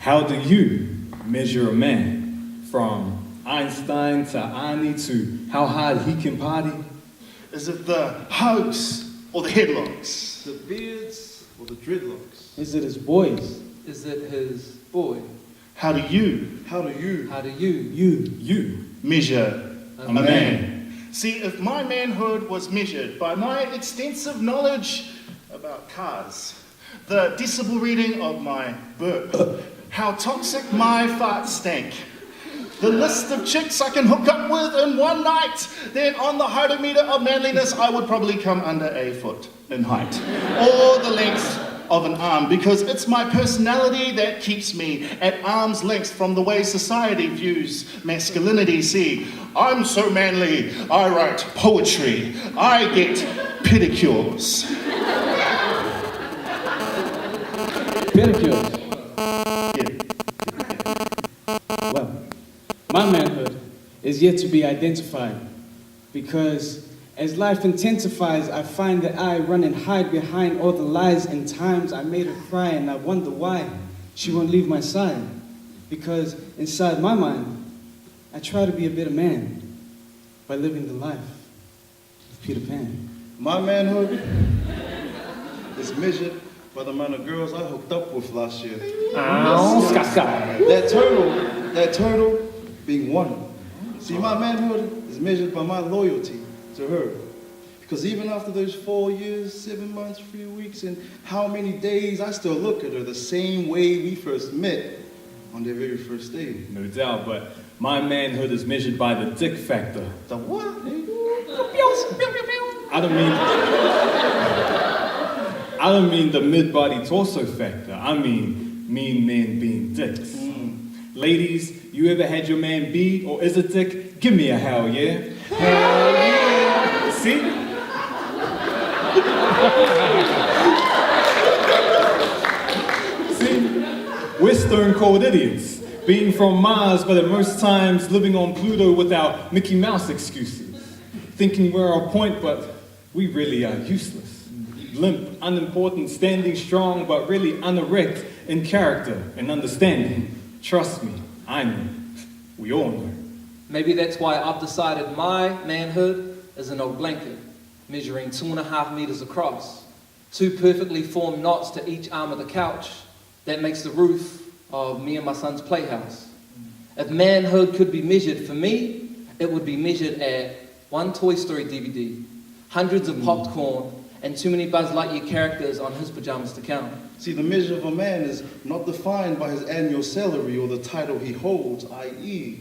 How do you measure a man? From Einstein to Arnie to how hard he can party? Is it the hugs or the headlocks? The beards or the dreadlocks? Is it his boys? Is it his boy? How do you How do you You. measure a a man? See, if my manhood was measured by my extensive knowledge about cars, the decibel reading of my burp, how toxic my farts stank, the list of chicks I can hook up with in one night, then on the heightometer of manliness, I would probably come under a foot in height, or the length of an arm, because it's my personality that keeps me at arm's length from the way society views masculinity. See, I'm so manly, I write poetry, I get pedicures. Pedicures. Yeah. Well, my manhood is yet to be identified because as life intensifies, I find that I run and hide behind all the lies and times I made her cry, and I wonder why she won't leave my side. Because inside my mind, I try to be a better man by living the life of Peter Pan. My manhood is measured by the amount of girls I hooked up with last year. That total being one. See, my manhood is measured by my loyalty to her. Because even after those 4 years, 7 months, 3 weeks, and how many days, I still look at her the same way we first met on their very first day. No doubt, but my manhood is measured by the dick factor. The what? I don't mean the mid-body torso factor. I mean mean men being dicks. Ladies, you ever had your man be or is a dick? Give me a hell yeah. Hell yeah. See? See? We're stone cold idiots. Being from Mars, but at most times living on Pluto with our Mickey Mouse excuses. Thinking we're on point, but we really are useless. Limp, unimportant, standing strong, but really unerect in character and understanding. Trust me, I know. We all know. Maybe that's why I've decided my manhood is an old blanket, measuring 2.5 meters across. 2 perfectly formed knots to each arm of the couch. That makes the roof of me and my son's playhouse. If manhood could be measured for me, it would be measured at 1 Toy Story DVD, hundreds of popcorn, and too many Buzz Lightyear characters on his pajamas to count. See, the measure of a man is not defined by his annual salary or the title he holds, i.e.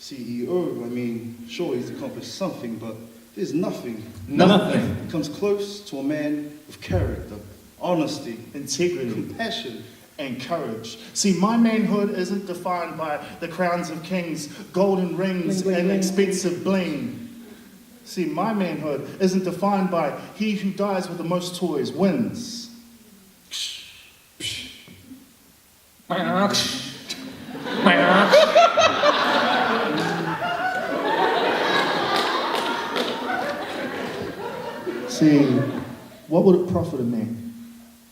CEO. I mean, sure, he's accomplished something, but there's nothing that comes close to a man of character, honesty, Integrity compassion. and courage. See, my manhood isn't defined by the crowns of kings, golden rings, Bling, bling, and bling. expensive bling. See, my manhood isn't defined by he who dies with the most toys wins. See, what would it profit a man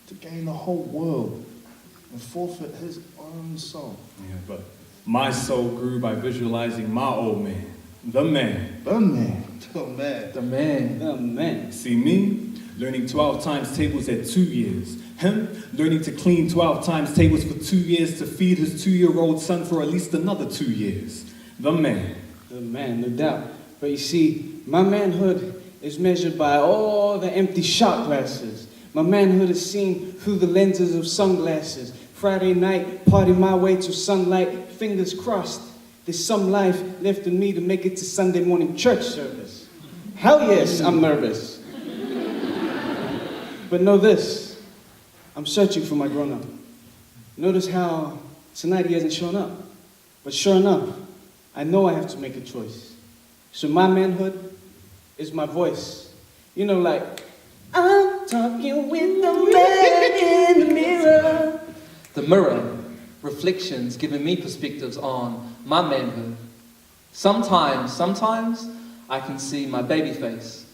to gain the whole world and forfeit his own soul? Yeah, but my soul grew by visualizing my old man, the man. The man. Oh, man. The man. Oh man. See me, learning 12 times tables at 2 years. Him, learning to clean 12 times tables for 2 years to feed his 2-year-old son for at least another 2 years. The man. The man, no doubt. But you see, my manhood is measured by all the empty shot glasses. My manhood is seen through the lenses of sunglasses. Friday night, party my way to sunlight, fingers crossed. There's some life left in me to make it to Sunday morning church service. Hell yes, I'm nervous. But know this, I'm searching for my grown-up. Notice how tonight he hasn't shown up. But sure enough, I know I have to make a choice. So my manhood is my voice. You know, like, I'm talking with the man in the mirror. The mirror, reflections giving me perspectives on my manhood. Sometimes I can see my baby face,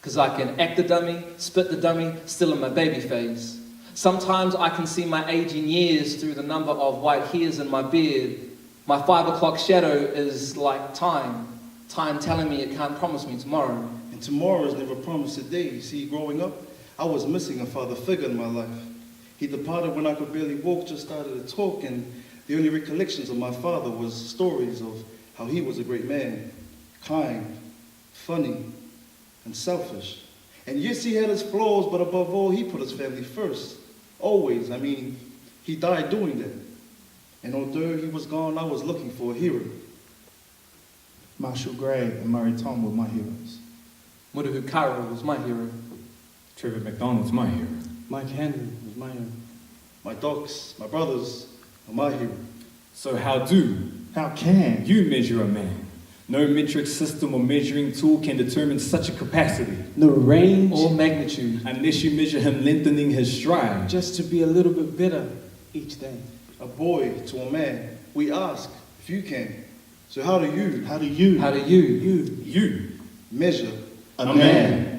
because I can act the dummy, spit the dummy, still in my baby face. Sometimes I can see my aging years through the number of white hairs in my beard. My 5 o'clock shadow is like time. Time telling me it can't promise me tomorrow. And tomorrow is never promised today. See, growing up, I was missing a father figure in my life. He departed when I could barely walk, just started to talk, and the only recollections of my father was stories of how he was a great man, kind, funny, and selfish. And yes, he had his flaws, but above all, he put his family first. Always. I mean, he died doing that. And although he was gone, I was looking for a hero. Marshall Gray and Murray Tom were my heroes. Murihu Karo was my hero. Trevor McDonald's my hero. Mike Henry was my hero. My docs, my brothers, are my hero. So how Can you measure a man? No metric system or measuring tool can determine such a capacity No range, Or magnitude. unless you measure him lengthening his stride. just to be a little bit better each day. A boy to a man, we ask if you can. So how do you How do you How do you? You. You measure a man?